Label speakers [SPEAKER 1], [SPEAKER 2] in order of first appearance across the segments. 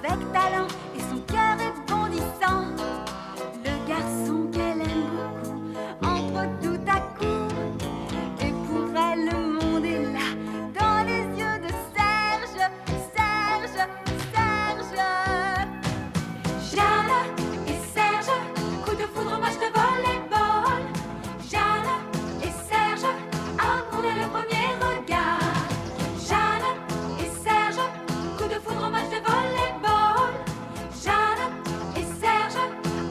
[SPEAKER 1] avec talent et son cœur est bondissant. Le garçon qu'elle aime beaucoup entre tout à coup. Et pour elle, le monde est là, dans les yeux de Serge, Serge, Serge. Jeanne et Serge, coup de foudre, match de volleyball. Jeanne et Serge, amour dès le premier regard. Jeanne et Serge, coup de foudre, match de volleyball. Jeanne et Serge,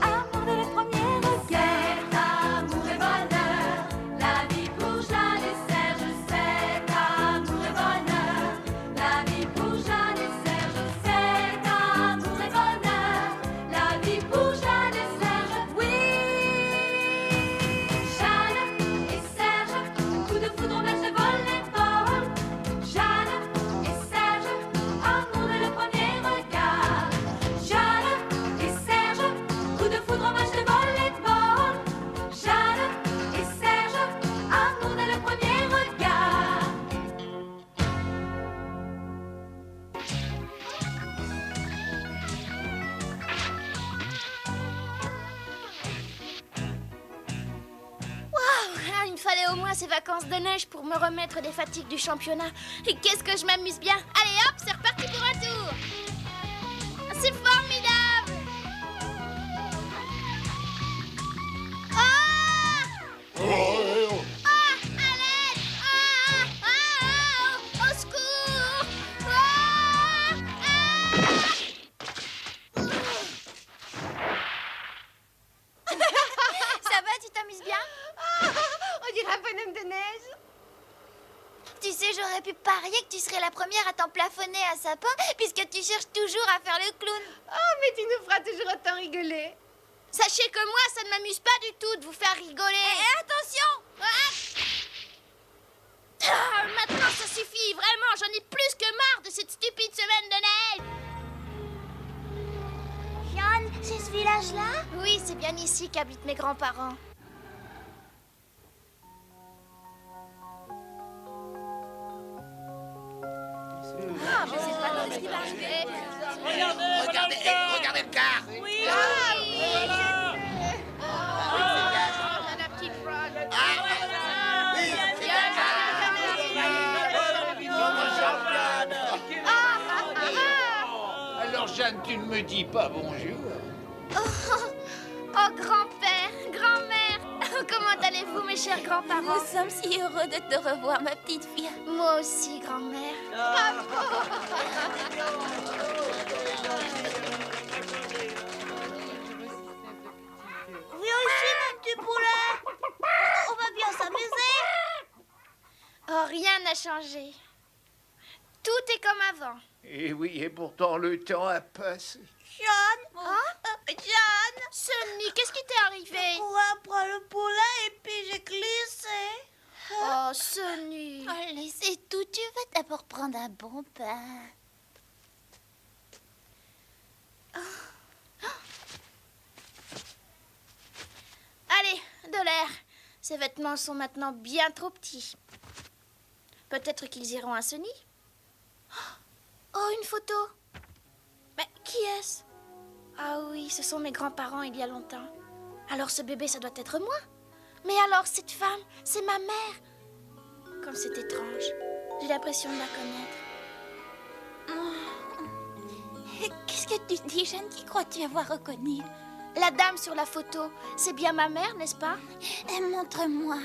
[SPEAKER 1] amour dès le premier regard. C'est amour et bonheur, la vie pour Jeanne et Serge. C'est amour et bonheur, la vie pour Jeanne et Serge. C'est amour et bonheur, la vie pour Jeanne et Serge. Oui, Jeanne et Serge, coup de foudre, match de volleyball. Jeanne et Serge, amour dès le premier regard. Jeanne et Serge, coup de foudre, match de volleyball. Jeanne et Serge, amour dès le premier regard.
[SPEAKER 2] Il me fallait au moins ces vacances de neige pour me remettre des fatigues du championnat. Et qu'est-ce que je m'amuse bien. Allez hop, c'est reparti pour un tour. C'est formidable. À l'aide. Au secours. Ça va, tu t'amuses bien?
[SPEAKER 3] On dirait un bonhomme de neige.
[SPEAKER 2] Tu sais, j'aurais pu parier que tu serais la première à t'en plafonner à sapin, puisque tu cherches toujours à faire le clown.
[SPEAKER 3] Oh, mais tu nous feras toujours autant rigoler.
[SPEAKER 2] Sachez que moi, ça ne m'amuse pas du tout de vous faire rigoler. Et attention! Maintenant, ça suffit, vraiment, j'en ai plus que marre de cette stupide semaine de neige.
[SPEAKER 4] Jeanne, c'est ce village-là?
[SPEAKER 2] Oui, c'est bien ici qu'habitent mes grands-parents. Je sais pas ce qui va arriver.
[SPEAKER 5] Regardez le car.
[SPEAKER 2] La petite phrase.
[SPEAKER 5] Alors Jeanne, tu ne me dis pas bonjour?
[SPEAKER 2] Oh, grand-père, grand-mère, comment allez-vous, mes chers grands-parents?
[SPEAKER 4] Nous sommes si heureux de te revoir, ma petite fille.
[SPEAKER 2] Moi aussi, grand-mère.
[SPEAKER 4] Viens ici, mon petit poulet. On va bien s'amuser.
[SPEAKER 2] Oh, rien n'a changé. Tout est comme avant.
[SPEAKER 5] Et oui, et pourtant le temps a passé.
[SPEAKER 4] Jeanne, Jeanne,
[SPEAKER 2] Sonny, qu'est-ce qui t'est arrivé?
[SPEAKER 4] courais après le poulet et puis j'ai glissé.
[SPEAKER 2] Oh, Sonny.
[SPEAKER 4] Allez, c'est tout. Tu vas d'abord prendre un bon bain.
[SPEAKER 2] Allez, de l'air. Ces vêtements sont maintenant bien trop petits. Peut-être qu'ils iront à Sonny. Oh, une photo. Mais qui est-ce? Ah oui, ce sont mes grands-parents il y a longtemps. Alors ce bébé, ça doit être moi. Mais alors cette femme, c'est ma mère. Comme c'est étrange. J'ai l'impression de la connaître.
[SPEAKER 4] Qu'est-ce que tu dis, Jeanne? Qui crois-tu avoir reconnu?
[SPEAKER 2] La dame sur la photo, c'est bien ma mère, n'est-ce pas?
[SPEAKER 4] Montre-moi.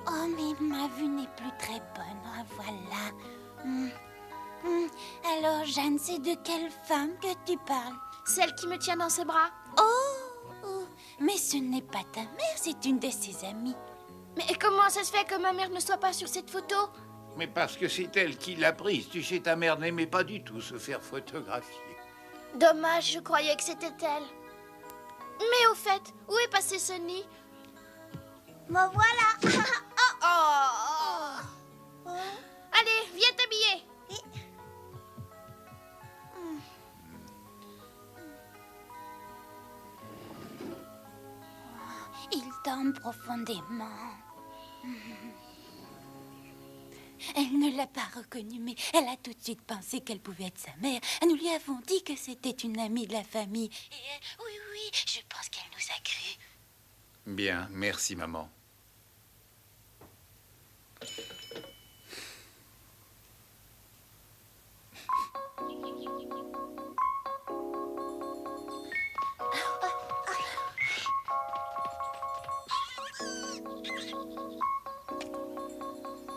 [SPEAKER 4] Oh, mais ma vue n'est plus très bonne. Ah, voilà. Alors, Jeanne, c'est de quelle femme que tu parles?
[SPEAKER 2] Celle qui me tient dans ses bras.
[SPEAKER 4] Oh, mais ce n'est pas ta mère, c'est une de ses amies.
[SPEAKER 2] Mais comment ça se fait que ma mère ne soit pas sur cette photo?
[SPEAKER 5] Mais parce que c'est elle qui l'a prise. Tu sais, ta mère n'aimait pas du tout se faire photographier.
[SPEAKER 2] Dommage, je croyais que c'était elle. Mais au fait, où est passé Sonny?
[SPEAKER 4] Me voilà.
[SPEAKER 2] Allez, viens t'habiller.
[SPEAKER 4] Il dorme profondément. Elle ne l'a pas reconnue, mais elle a tout de suite pensé qu'elle pouvait être sa mère. Nous lui avons dit que c'était une amie de la famille. Et oui, oui, je pense qu'elle nous a cru.
[SPEAKER 5] Bien, merci, maman.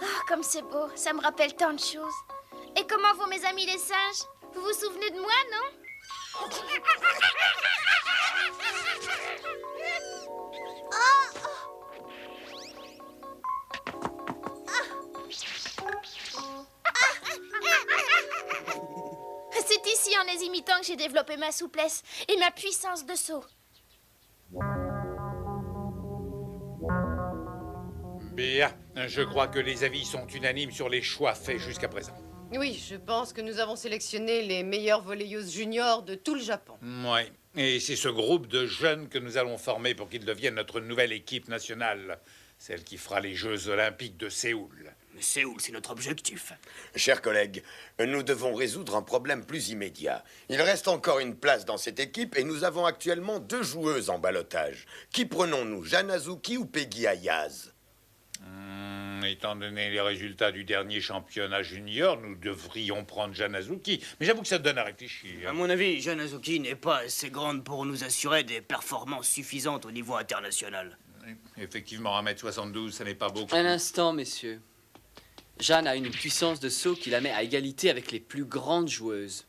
[SPEAKER 2] Ah, comme c'est beau, ça me rappelle tant de choses. Et comment vont mes amis les singes? Vous vous souvenez de moi, non? C'est ici, en les imitant, que j'ai développé ma souplesse et ma puissance de saut.
[SPEAKER 5] Bien, je crois que les avis sont unanimes sur les choix faits jusqu'à présent.
[SPEAKER 3] Oui, je pense que nous avons sélectionné les meilleures volleyeuses juniors de tout le Japon.
[SPEAKER 5] Oui, et c'est ce groupe de jeunes que nous allons former pour qu'ils deviennent notre nouvelle équipe nationale, celle qui fera les Jeux Olympiques de Séoul.
[SPEAKER 6] Mais Séoul, c'est notre objectif.
[SPEAKER 7] Chers collègues, nous devons résoudre un problème plus immédiat. Il reste encore une place dans cette équipe et nous avons actuellement 2 joueuses en ballottage. Qui prenons-nous, Jeanne Azuki ou Peggy Ayaz?
[SPEAKER 5] Étant donné les résultats du dernier championnat junior, nous devrions prendre Jeanne Azuki. Mais j'avoue que ça donne à réfléchir.
[SPEAKER 6] À mon avis, Jeanne Azuki n'est pas assez grande pour nous assurer des performances suffisantes au niveau international.
[SPEAKER 5] Effectivement, 1m72, ça n'est pas beaucoup.
[SPEAKER 8] Un instant, messieurs. Jeanne a une puissance de saut qui la met à égalité avec les plus grandes joueuses.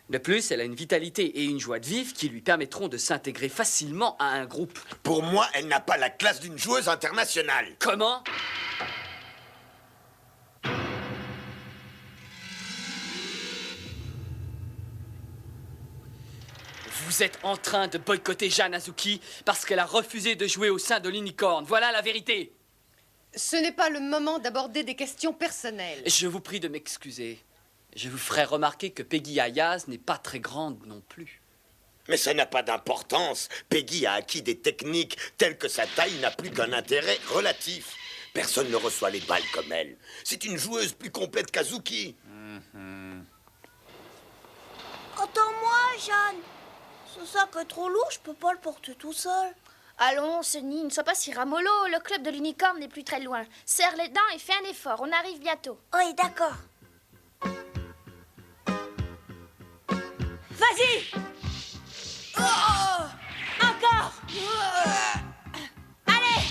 [SPEAKER 8] De plus, elle a une vitalité et une joie de vivre qui lui permettront de s'intégrer facilement à un groupe.
[SPEAKER 7] Pour moi, elle n'a pas la classe d'une joueuse internationale.
[SPEAKER 8] Comment? Vous êtes en train de boycotter Jeanne Azuki parce qu'elle a refusé de jouer au sein de l'Unicorn. Voilà la vérité.
[SPEAKER 3] Ce n'est pas le moment d'aborder des questions personnelles.
[SPEAKER 8] Je vous prie de m'excuser. Je vous ferai remarquer que Peggy Ayaz n'est pas très grande non plus.
[SPEAKER 7] Mais ça n'a pas d'importance. Peggy a acquis des techniques telles que sa taille n'a plus qu'un intérêt relatif. Personne ne reçoit les balles comme elle. C'est une joueuse plus complète qu'Azuki.
[SPEAKER 9] Attends-moi, Jeanne. Ce sac est trop lourd, je peux pas le porter tout seul.
[SPEAKER 2] Allons, Sonny, ne sois pas si ramollo. Le club de l'Unicorn n'est plus très loin. Serre les dents et fais un effort. On arrive bientôt.
[SPEAKER 9] Oui, d'accord. Vas-y. Encore. Allez.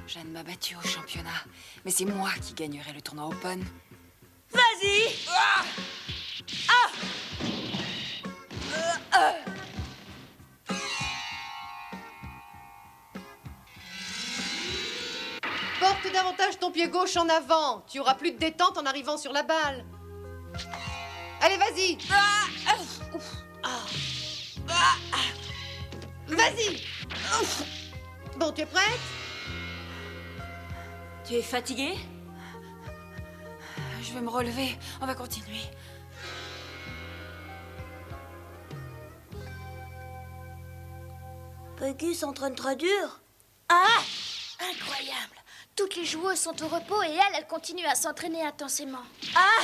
[SPEAKER 10] Jeanne m'a battue au championnat, mais c'est moi qui gagnerai le tournoi Open.
[SPEAKER 9] Vas-y.
[SPEAKER 3] Porte davantage ton pied gauche en avant. Tu auras plus de détente en arrivant sur la balle. Allez, vas-y. Vas-y. Bon, tu es prête?
[SPEAKER 9] Tu es fatiguée?
[SPEAKER 10] Je vais me relever, on va continuer.
[SPEAKER 9] Peggy s'entraîne très dur.
[SPEAKER 2] Ah! Incroyable. Toutes les joueuses sont au repos et elle continue à s'entraîner intensément.
[SPEAKER 9] Ah!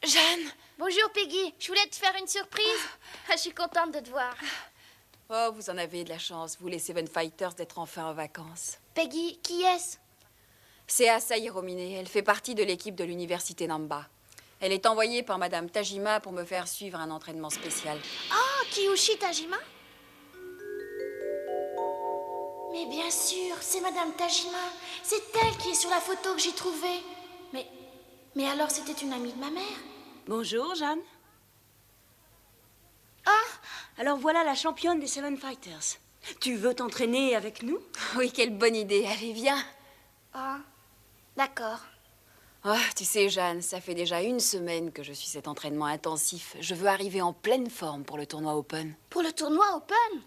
[SPEAKER 10] Jeanne!
[SPEAKER 2] Bonjour, Peggy. Je voulais te faire une surprise. Je suis contente de te voir.
[SPEAKER 10] Oh, vous en avez de la chance, vous les Seven Fighters, d'être enfin en vacances.
[SPEAKER 2] Peggy, qui est-ce?
[SPEAKER 10] C'est Asa Hiromine, elle fait partie de l'équipe de l'université Namba. Elle est envoyée par Madame Tajima pour me faire suivre un entraînement spécial.
[SPEAKER 2] Oh, Kiyoshi Tajima? Mais bien sûr, c'est Madame Tajima. C'est elle qui est sur la photo que j'ai trouvée. Mais alors c'était une amie de ma mère?
[SPEAKER 9] Bonjour, Jeanne.
[SPEAKER 2] Ah!
[SPEAKER 9] Alors voilà la championne des Seven Fighters. Tu veux t'entraîner avec nous?
[SPEAKER 10] Oui, quelle bonne idée, allez, viens.
[SPEAKER 2] Ah, d'accord.
[SPEAKER 10] Oh, tu sais, Jeanne, ça fait déjà 1 semaine que je suis cet entraînement intensif. Je veux arriver en pleine forme pour le tournoi Open.
[SPEAKER 2] Pour le tournoi Open?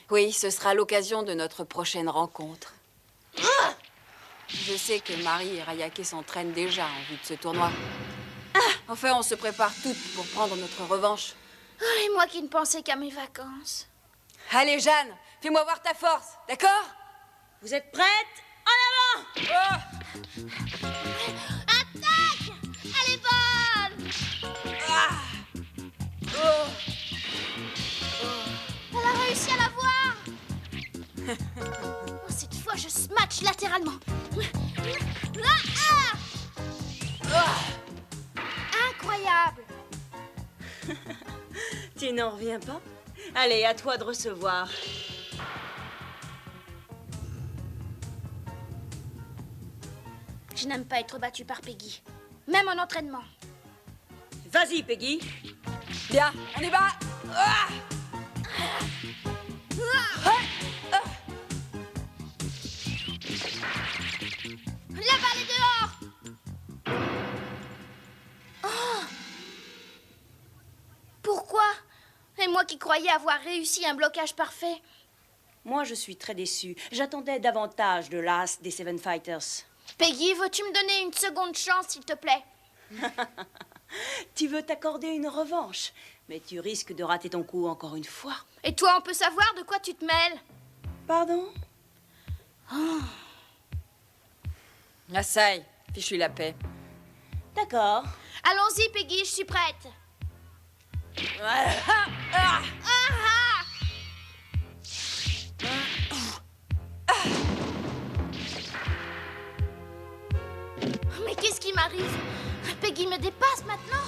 [SPEAKER 10] Oui, ce sera l'occasion de notre prochaine rencontre. Je sais que Marie et Rayake s'entraînent déjà en vue de ce tournoi. Enfin, on se prépare toutes pour prendre notre revanche.
[SPEAKER 2] Ah, et moi qui ne pensais qu'à mes vacances.
[SPEAKER 10] Allez, Jeanne, fais-moi voir ta force, d'accord?
[SPEAKER 9] Vous êtes prêtes? En avant!
[SPEAKER 2] Attaque! Elle est bonne! Elle a réussi à la voir! Oh, cette fois, je smash latéralement. Incroyable!
[SPEAKER 9] Tu n'en reviens pas? Allez, à toi de recevoir.
[SPEAKER 2] Je n'aime pas être battue par Peggy, même en entraînement.
[SPEAKER 9] Vas-y, Peggy.
[SPEAKER 10] Bien, on y va.
[SPEAKER 2] La balle est dehors! Oh! Pourquoi? Et moi qui croyais avoir réussi un blocage parfait.
[SPEAKER 9] Moi, je suis très déçue. J'attendais davantage de l'as des Seven Fighters.
[SPEAKER 2] Peggy, veux-tu me donner une seconde chance, s'il te plaît?
[SPEAKER 9] Tu veux t'accorder une revanche, mais tu risques de rater ton coup encore une fois.
[SPEAKER 2] Et toi, on peut savoir de quoi tu te mêles?
[SPEAKER 9] Pardon?
[SPEAKER 10] Ah, ça y est, fichu la paix.
[SPEAKER 9] D'accord.
[SPEAKER 2] Allons-y, Peggy, je suis prête. Mais qu'est-ce qui m'arrive? Peggy me dépasse maintenant?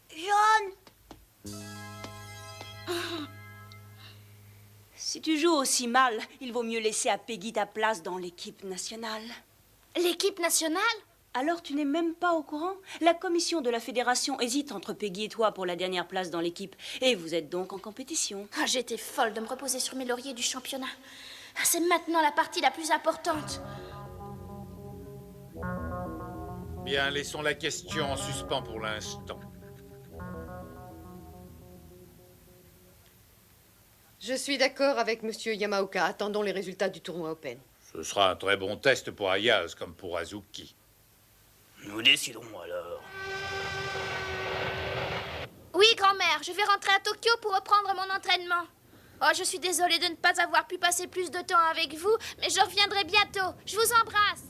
[SPEAKER 9] Jeanne! Si tu joues aussi mal, il vaut mieux laisser à Peggy ta place dans l'équipe nationale.
[SPEAKER 2] L'équipe nationale?
[SPEAKER 9] Alors tu n'es même pas au courant? La commission de la fédération hésite entre Peggy et toi pour la dernière place dans l'équipe. Et vous êtes donc en compétition.
[SPEAKER 2] Ah, j'étais folle de me reposer sur mes lauriers du championnat. C'est maintenant la partie la plus importante.
[SPEAKER 5] Bien, laissons la question en suspens pour l'instant.
[SPEAKER 3] Je suis d'accord avec Monsieur Yamaoka. Attendons les résultats du tournoi Open.
[SPEAKER 5] Ce sera un très bon test pour Ayaz comme pour Azuki.
[SPEAKER 6] Nous déciderons alors.
[SPEAKER 2] Oui, grand-mère, je vais rentrer à Tokyo pour reprendre mon entraînement. Oh, je suis désolée de ne pas avoir pu passer plus de temps avec vous, mais je reviendrai bientôt. Je vous embrasse.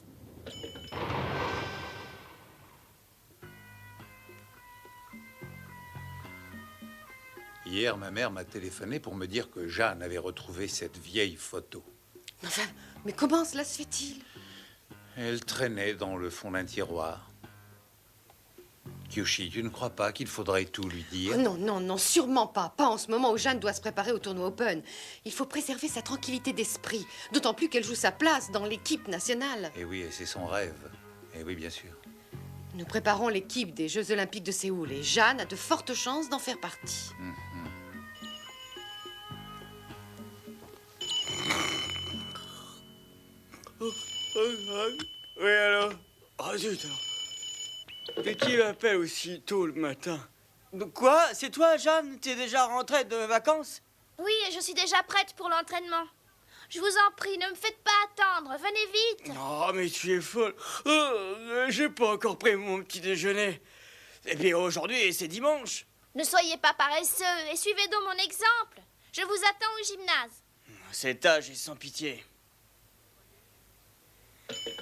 [SPEAKER 5] Hier, ma mère m'a téléphoné pour me dire que Jeanne avait retrouvé cette vieille photo.
[SPEAKER 3] Enfin, mais comment cela se fait-il?
[SPEAKER 5] Elle traînait dans le fond d'un tiroir. Kyoshi, tu ne crois pas qu'il faudrait tout lui dire?
[SPEAKER 3] Oh non, non, non, sûrement pas. Pas en ce moment où Jeanne doit se préparer au tournoi Open. Il faut préserver sa tranquillité d'esprit. D'autant plus qu'elle joue sa place dans l'équipe nationale.
[SPEAKER 5] Eh oui, et c'est son rêve. Eh oui, bien sûr.
[SPEAKER 3] Nous préparons l'équipe des Jeux Olympiques de Séoul et Jeanne a de fortes chances d'en faire partie.
[SPEAKER 11] Oui, alors? Oh, zut, alors. Mais qui m'appelle aussi tôt le matin? Quoi? C'est toi, Jeanne? T'es déjà rentrée de vacances?
[SPEAKER 2] Oui, et je suis déjà prête pour l'entraînement. Je vous en prie, ne me faites pas attendre. Venez vite.
[SPEAKER 11] Oh, mais tu es folle. J'ai pas encore pris mon petit déjeuner. Et puis aujourd'hui, c'est dimanche.
[SPEAKER 2] Ne soyez pas paresseux et suivez donc mon exemple. Je vous attends au gymnase.
[SPEAKER 11] Cet âge est sans pitié.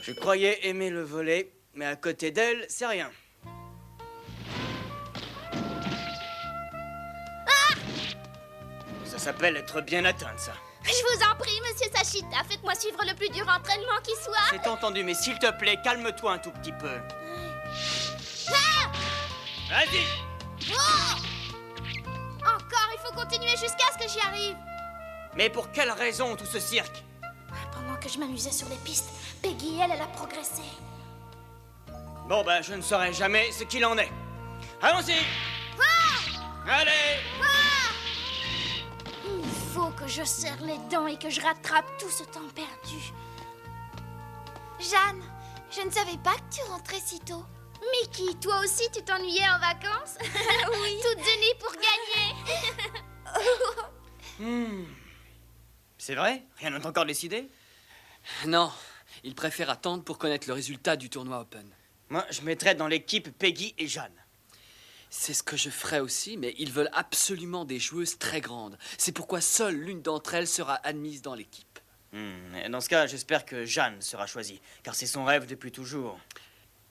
[SPEAKER 11] Je croyais aimer le volley, mais à côté d'elle, c'est rien. Ça s'appelle être bien atteinte, ça.
[SPEAKER 2] Je vous en prie, monsieur Sachita, faites-moi suivre le plus dur entraînement qui soit.
[SPEAKER 11] C'est entendu, mais s'il te plaît, calme-toi un tout petit peu.
[SPEAKER 2] Ah!
[SPEAKER 11] Vas-y!
[SPEAKER 2] Oh! Encore, il faut continuer jusqu'à ce que j'y arrive.
[SPEAKER 11] Mais pour quelle raison tout ce cirque?
[SPEAKER 2] Pendant que je m'amusais sur les pistes, Peggy, elle a progressé.
[SPEAKER 11] Bon, ben, je ne saurai jamais ce qu'il en est. Allons-y! Allez!
[SPEAKER 2] Il faut que je serre les dents et que je rattrape tout ce temps perdu. Jeanne, je ne savais pas que tu rentrais si tôt. Mickey, toi aussi, tu t'ennuyais en vacances? Oui. Toute unie pour gagner.
[SPEAKER 11] C'est vrai? Rien n'est encore décidé?
[SPEAKER 8] Non, il préfère attendre pour connaître le résultat du tournoi Open.
[SPEAKER 11] Moi, je mettrais dans l'équipe Peggy et Jeanne.
[SPEAKER 8] C'est ce que je ferais aussi, mais ils veulent absolument des joueuses très grandes. C'est pourquoi seule l'une d'entre elles sera admise dans l'équipe.
[SPEAKER 11] Dans ce cas, j'espère que Jeanne sera choisie, car c'est son rêve depuis toujours.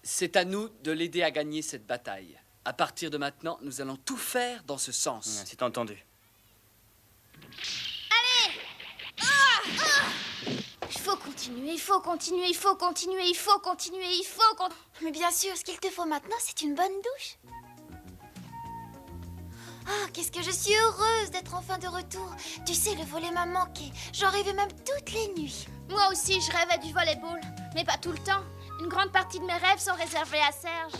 [SPEAKER 8] C'est à nous de l'aider à gagner cette bataille. À partir de maintenant, nous allons tout faire dans ce sens.
[SPEAKER 11] C'est entendu.
[SPEAKER 2] Il faut continuer, il faut continuer, il faut continuer, il faut continuer, il faut continuer.
[SPEAKER 12] Mais bien sûr, ce qu'il te faut maintenant, c'est une bonne douche. Ah, qu'est-ce que je suis heureuse d'être enfin de retour. Tu sais, le volley m'a manqué. J'en rêvais même toutes les nuits.
[SPEAKER 2] Moi aussi, je rêvais du volleyball, mais pas tout le temps. Une grande partie de mes rêves sont réservés à Serge.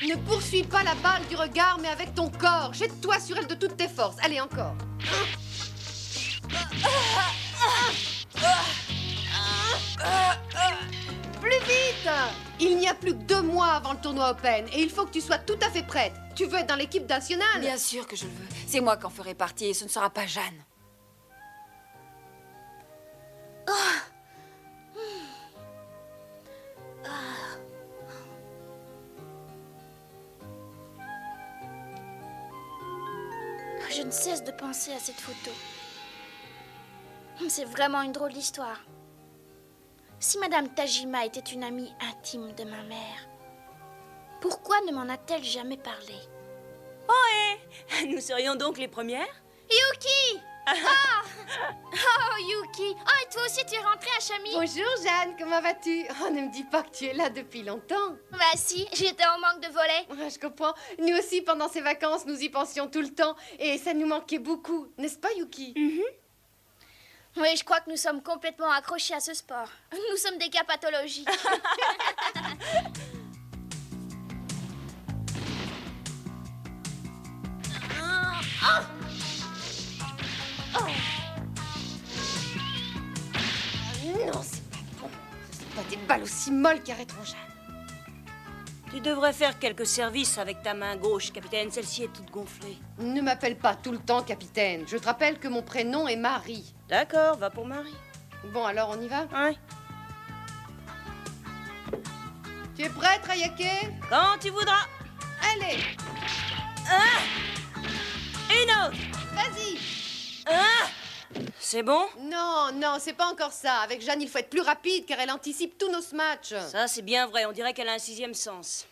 [SPEAKER 3] Ne poursuis pas la balle du regard, mais avec ton corps. Jette-toi sur elle de toutes tes forces. Allez, encore. Plus vite! Il n'y a plus que 2 mois avant le tournoi Open et il faut que tu sois tout à fait prête. Tu veux être dans l'équipe nationale?
[SPEAKER 10] Bien sûr que je le veux. C'est moi qui en ferai partie et ce ne sera pas Jeanne.
[SPEAKER 2] Je ne cesse de penser à cette photo. C'est vraiment une drôle d'histoire. Si Madame Tajima était une amie intime de ma mère, pourquoi ne m'en a-t-elle jamais parlé?
[SPEAKER 9] Nous serions donc les premières?
[SPEAKER 2] Yuki! Oh, Yuki! Oh, et toi aussi, tu es rentrée à Chami?
[SPEAKER 3] Bonjour Jeanne, comment vas-tu? Oh, ne me dis pas que tu es là depuis longtemps.
[SPEAKER 2] Bah si, j'étais en manque de volley.
[SPEAKER 3] Ouais, je comprends. Nous aussi, pendant ces vacances, nous y pensions tout le temps et ça nous manquait beaucoup, n'est-ce pas Yuki?
[SPEAKER 2] Oui, je crois que nous sommes complètement accrochés à ce sport. Nous sommes des cas pathologiques.
[SPEAKER 3] Non, c'est pas bon. Ce sont pas des balles aussi molles qui arrêteront Jeanne.
[SPEAKER 9] Tu devrais faire quelques services avec ta main gauche, capitaine. Celle-ci est toute gonflée.
[SPEAKER 3] Ne m'appelle pas tout le temps capitaine. Je te rappelle que mon prénom est Marie.
[SPEAKER 9] D'accord, va pour Marie.
[SPEAKER 3] Bon, alors on y va?
[SPEAKER 9] Ouais.
[SPEAKER 3] Tu es prête, Rayake?
[SPEAKER 9] Quand tu voudras.
[SPEAKER 3] Allez,
[SPEAKER 9] Une autre.
[SPEAKER 3] vas-y.
[SPEAKER 9] C'est bon?
[SPEAKER 3] Non, non, c'est pas encore ça. Avec Jeanne, il faut être plus rapide car elle anticipe tous nos matchs.
[SPEAKER 9] Ça, c'est bien vrai. On dirait qu'elle a un 6e sens.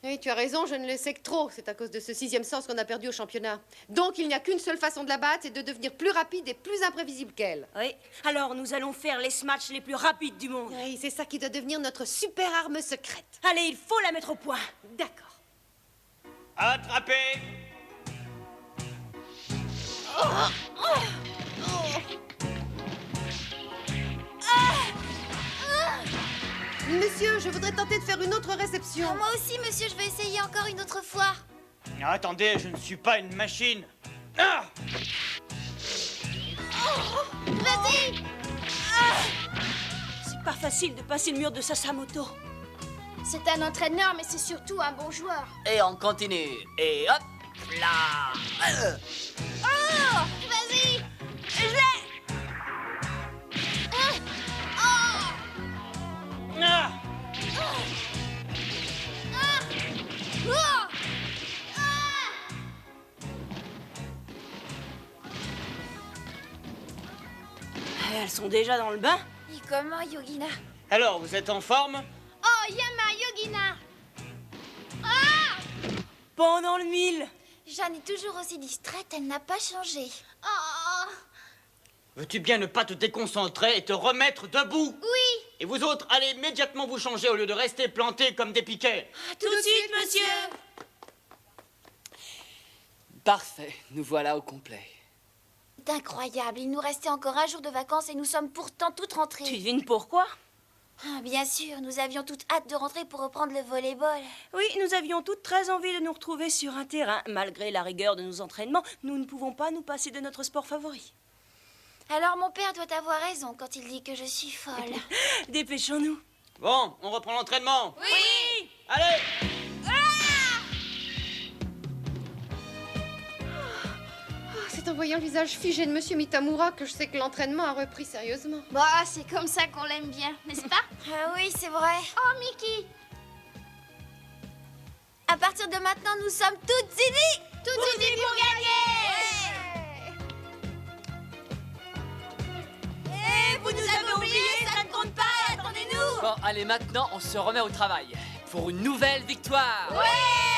[SPEAKER 3] Oui, tu as raison, je ne le sais que trop. C'est à cause de ce 6e sens qu'on a perdu au championnat. Donc, il n'y a qu'une seule façon de la battre, c'est de devenir plus rapide et plus imprévisible qu'elle.
[SPEAKER 9] Oui. Alors, nous allons faire les smatchs les plus rapides du monde.
[SPEAKER 3] Oui, c'est ça qui doit devenir notre super arme secrète.
[SPEAKER 9] Allez, il faut la mettre au point.
[SPEAKER 3] D'accord.
[SPEAKER 11] Attrapez!
[SPEAKER 3] Monsieur, je voudrais tenter de faire une autre réception.
[SPEAKER 12] Moi aussi, monsieur, je vais essayer encore une autre fois.
[SPEAKER 11] Attendez, je ne suis pas une machine. Ah!
[SPEAKER 12] Vas-y!
[SPEAKER 9] C'est pas facile de passer le mur de Sasamoto.
[SPEAKER 2] C'est un entraîneur, mais c'est surtout un bon joueur.
[SPEAKER 8] Et on continue. Et hop là.
[SPEAKER 12] Vas-y!
[SPEAKER 11] Ah!
[SPEAKER 9] Elles sont déjà dans le bain?
[SPEAKER 12] Et comment, Yogina?
[SPEAKER 11] Alors, vous êtes en forme?
[SPEAKER 2] Oh, Yama Yogina!
[SPEAKER 9] Pendant le 1000.
[SPEAKER 12] Jeanne est toujours aussi distraite, elle n'a pas changé.
[SPEAKER 2] Oh!
[SPEAKER 11] Veux-tu bien ne pas te déconcentrer et te remettre debout?
[SPEAKER 2] Oui!
[SPEAKER 11] Et vous autres, allez immédiatement vous changer au lieu de rester plantés comme des piquets.
[SPEAKER 9] Tout de suite, monsieur.
[SPEAKER 8] Parfait, nous voilà au complet.
[SPEAKER 12] C'est incroyable, il nous restait encore un jour de vacances et nous sommes pourtant toutes rentrées.
[SPEAKER 9] Tu devines pourquoi?
[SPEAKER 12] Ah, bien sûr, nous avions toutes hâte de rentrer pour reprendre le volleyball.
[SPEAKER 9] Oui, nous avions toutes très envie de nous retrouver sur un terrain. Malgré la rigueur de nos entraînements, nous ne pouvons pas nous passer de notre sport favori.
[SPEAKER 12] Alors mon père doit avoir raison quand il dit que je suis folle.
[SPEAKER 9] Dépêchons-nous.
[SPEAKER 11] Bon, on reprend l'entraînement.
[SPEAKER 9] Oui!
[SPEAKER 11] Allez!
[SPEAKER 3] C'est C'est en voyant le visage figé de Monsieur Mitamura que je sais que l'entraînement a repris sérieusement.
[SPEAKER 2] Bah, c'est comme ça qu'on l'aime bien, n'est-ce pas?
[SPEAKER 12] Ah oui, c'est vrai.
[SPEAKER 2] Oh, Mickey!
[SPEAKER 12] À partir de maintenant, nous sommes toutes unis.
[SPEAKER 2] Toutes unis pour gagner!
[SPEAKER 12] Et vous nous avez oubliés, ça ne compte pas. Attendez-nous.
[SPEAKER 8] Bon, allez, maintenant, on se remet au travail. Pour une nouvelle victoire.
[SPEAKER 12] Ouais.